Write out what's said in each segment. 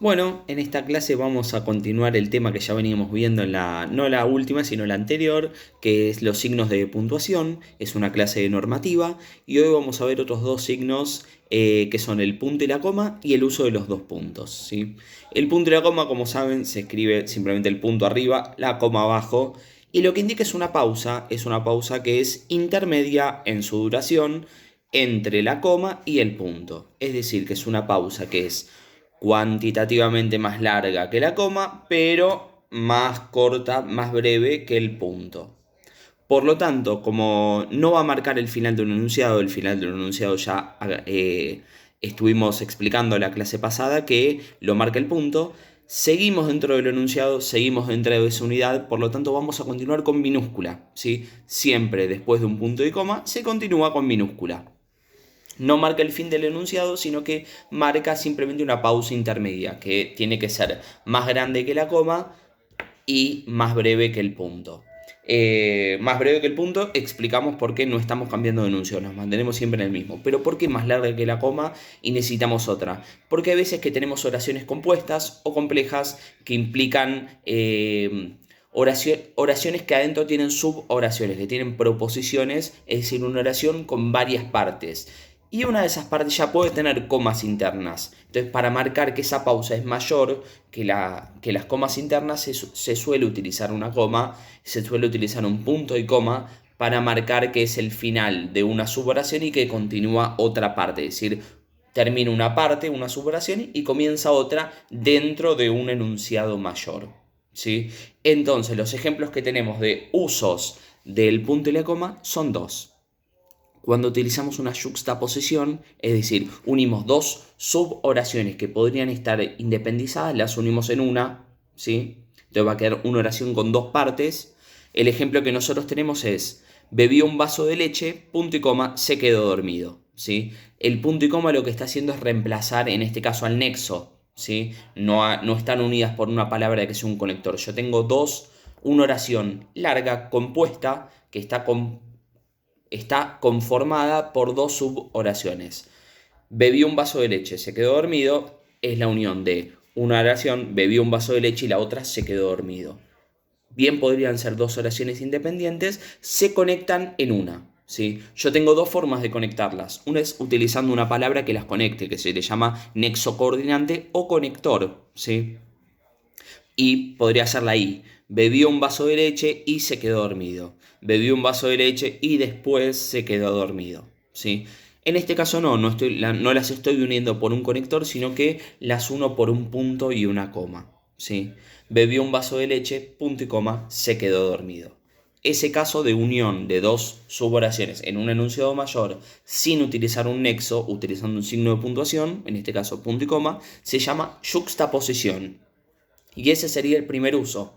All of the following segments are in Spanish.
Bueno, en esta clase vamos a continuar el tema que ya veníamos viendo en no la última, sino la anterior, que es los signos de puntuación. Es una clase de normativa y hoy vamos a ver otros dos signos que son el punto y la coma y el uso de los dos puntos, ¿sí? El punto y la coma, como saben, se escribe simplemente el punto arriba, la coma abajo, y lo que indica es una pausa que es intermedia en su duración entre la coma y el punto. Es decir, que es una pausa que es cuantitativamente más larga que la coma, pero más corta, más breve que el punto. Por lo tanto, como no va a marcar el final de un enunciado, el final de un enunciado ya estuvimos explicando la clase pasada que lo marca el punto, seguimos dentro del enunciado, seguimos dentro de esa unidad, por lo tanto vamos a continuar con minúscula, ¿sí? Siempre después de un punto y coma se continúa con minúscula. No marca el fin del enunciado, sino que marca simplemente una pausa intermedia, que tiene que ser más grande que la coma y más breve que el punto. Más breve que el punto, explicamos por qué no estamos cambiando de enunciado, nos mantenemos siempre en el mismo. Pero ¿por qué más larga que la coma y necesitamos otra? Porque hay veces que tenemos oraciones compuestas o complejas que implican oraciones que adentro tienen suboraciones, que tienen proposiciones, es decir, una oración con varias partes. Y una de esas partes ya puede tener comas internas. Entonces, para marcar que esa pausa es mayor que las comas internas, se suele utilizar una coma, se suele utilizar un punto y coma para marcar que es el final de una suboración y que continúa otra parte. Es decir, termina una parte, una suboración, y comienza otra dentro de un enunciado mayor, ¿sí? Entonces, los ejemplos que tenemos de usos del punto y la coma son dos. Cuando utilizamos una yuxtaposición, es decir, unimos dos suboraciones que podrían estar independizadas, las unimos en una, ¿sí? Entonces va a quedar una oración con dos partes. El ejemplo que nosotros tenemos es, bebió un vaso de leche, punto y coma, se quedó dormido, ¿sí? El punto y coma lo que está haciendo es reemplazar, en este caso, al nexo, ¿sí? No están unidas por una palabra que sea un conector. Yo tengo una oración larga, compuesta, que está conformada por dos suboraciones. Bebió un vaso de leche, se quedó dormido, es la unión de una oración, bebió un vaso de leche y la otra se quedó dormido. Bien podrían ser dos oraciones independientes, se conectan en una, ¿sí? Yo tengo dos formas de conectarlas. Una es utilizando una palabra que las conecte, que se le llama nexo coordinante o conector, ¿sí? Y podría ser la I. Bebió un vaso de leche y se quedó dormido. Bebió un vaso de leche y después se quedó dormido, ¿sí? En este caso no las estoy uniendo por un conector, sino que las uno por un punto y una coma, ¿sí? Bebió un vaso de leche, punto y coma, se quedó dormido. Ese caso de unión de dos suboraciones en un enunciado mayor sin utilizar un nexo, utilizando un signo de puntuación, en este caso punto y coma, se llama yuxtaposición. Y ese sería el primer uso.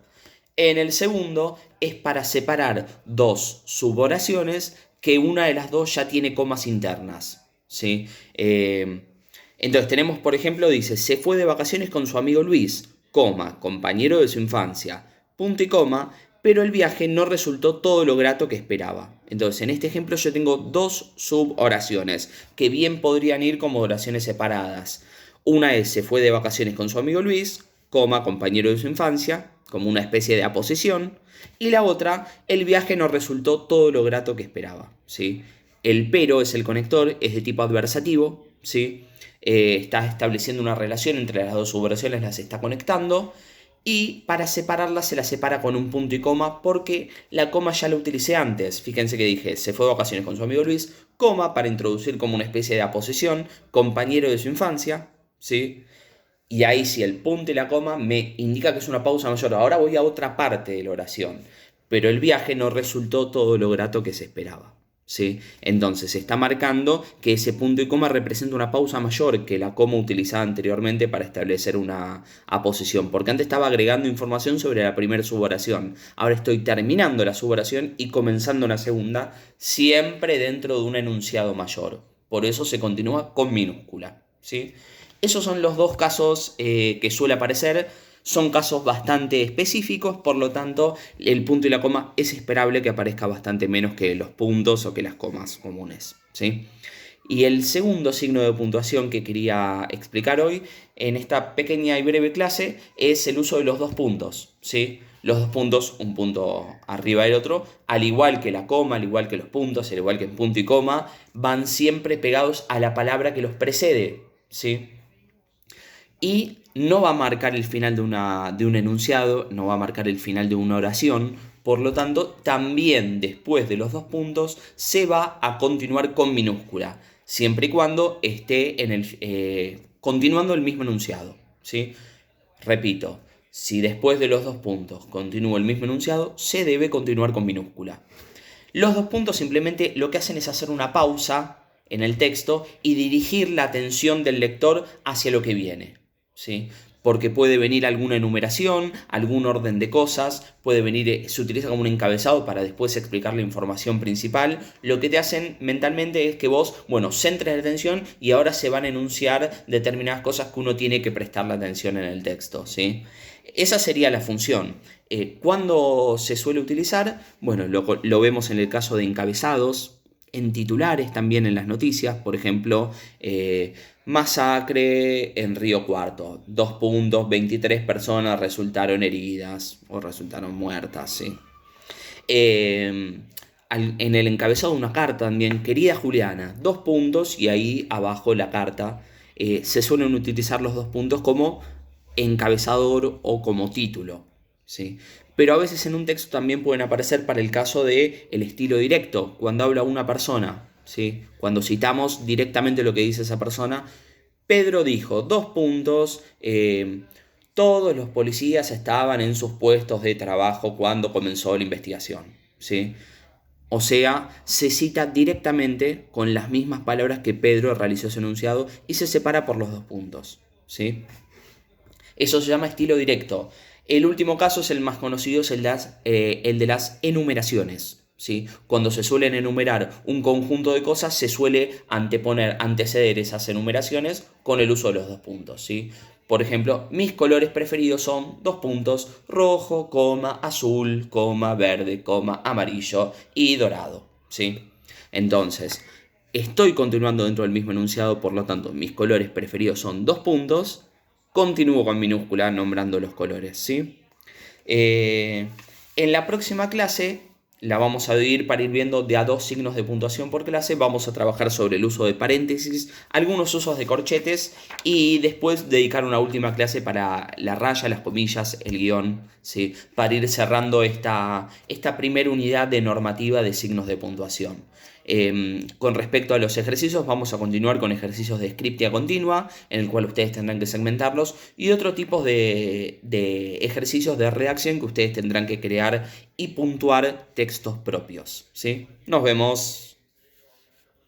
En el segundo es para separar dos suboraciones que una de las dos ya tiene comas internas, ¿sí? Entonces tenemos, por ejemplo, dice, se fue de vacaciones con su amigo Luis, coma, compañero de su infancia, punto y coma, pero el viaje no resultó todo lo grato que esperaba. Entonces, en este ejemplo yo tengo dos suboraciones que bien podrían ir como oraciones separadas. Una es, se fue de vacaciones con su amigo Luis, coma, compañero de su infancia, como una especie de aposición, y la otra, el viaje no resultó todo lo grato que esperaba, ¿sí? El pero es el conector, es de tipo adversativo, ¿sí? Está estableciendo una relación entre las dos subordinaciones, las está conectando, y para separarlas se las separa con un punto y coma, porque la coma ya la utilicé antes. Fíjense que dije, se fue de vacaciones con su amigo Luis, coma, para introducir como una especie de aposición, compañero de su infancia, ¿sí? Y ahí sí, el punto y la coma me indica que es una pausa mayor. Ahora voy a otra parte de la oración. Pero el viaje no resultó todo lo grato que se esperaba, ¿sí? Entonces se está marcando que ese punto y coma representa una pausa mayor que la coma utilizada anteriormente para establecer una aposición. Porque antes estaba agregando información sobre la primera suboración. Ahora estoy terminando la suboración y comenzando una segunda, siempre dentro de un enunciado mayor. Por eso se continúa con minúscula, ¿sí? Esos son los dos casos que suele aparecer. Son casos bastante específicos, por lo tanto, el punto y la coma es esperable que aparezca bastante menos que los puntos o que las comas comunes, ¿sí? Y el segundo signo de puntuación que quería explicar hoy en esta pequeña y breve clase es el uso de los dos puntos, ¿sí? Los dos puntos, un punto arriba del otro, al igual que la coma, al igual que los puntos, al igual que el punto y coma, van siempre pegados a la palabra que los precede, ¿sí? Y no va a marcar el final de un enunciado, no va a marcar el final de una oración, por lo tanto, también después de los dos puntos se va a continuar con minúscula, siempre y cuando esté continuando el mismo enunciado, ¿sí? Repito, si después de los dos puntos continúa el mismo enunciado, se debe continuar con minúscula. Los dos puntos simplemente lo que hacen es hacer una pausa en el texto y dirigir la atención del lector hacia lo que viene, ¿sí? Porque puede venir alguna enumeración, algún orden de cosas, puede venir, se utiliza como un encabezado para después explicar la información principal. Lo que te hacen mentalmente es que vos, bueno, centres la atención y ahora se van a enunciar determinadas cosas que uno tiene que prestar la atención en el texto, ¿sí? Esa sería la función. ¿Cuándo se suele utilizar? Bueno, lo vemos en el caso de encabezados, en titulares también en las noticias, por ejemplo, masacre en Río Cuarto, 2 puntos, 23 personas resultaron heridas o resultaron muertas, ¿sí? En el encabezado de una carta también, querida Juliana, 2 puntos y ahí abajo la carta. Se suelen utilizar los 2 puntos como encabezador o como título, ¿sí? Pero a veces en un texto también pueden aparecer para el caso de el estilo directo, cuando habla una persona, ¿sí? Cuando citamos directamente lo que dice esa persona. Pedro dijo, 2 puntos, todos los policías estaban en sus puestos de trabajo cuando comenzó la investigación, ¿sí? O sea, se cita directamente con las mismas palabras que Pedro realizó ese enunciado y se separa por los 2 puntos, ¿sí? Eso se llama estilo directo. El último caso es el más conocido, es el de las enumeraciones, ¿sí? Cuando se suelen enumerar un conjunto de cosas, se suele anteceder esas enumeraciones con el uso de los 2 puntos, ¿sí? Por ejemplo, mis colores preferidos son 2 puntos, rojo, coma, azul, coma, verde, coma, amarillo y dorado, ¿sí? Entonces, estoy continuando dentro del mismo enunciado, por lo tanto, mis colores preferidos son 2 puntos. Continúo con minúscula nombrando los colores, ¿sí? En la próxima clase la vamos a dividir para ir viendo de a 2 signos de puntuación por clase. Vamos a trabajar sobre el uso de paréntesis, algunos usos de corchetes y después dedicar una última clase para la raya, las comillas, el guión, ¿sí? Para ir cerrando esta primera unidad de normativa de signos de puntuación. Con respecto a los ejercicios, vamos a continuar con ejercicios de scriptia continua, en el cual ustedes tendrán que segmentarlos, y otro tipo de ejercicios de redacción que ustedes tendrán que crear y puntuar textos propios, ¿sí? Nos vemos.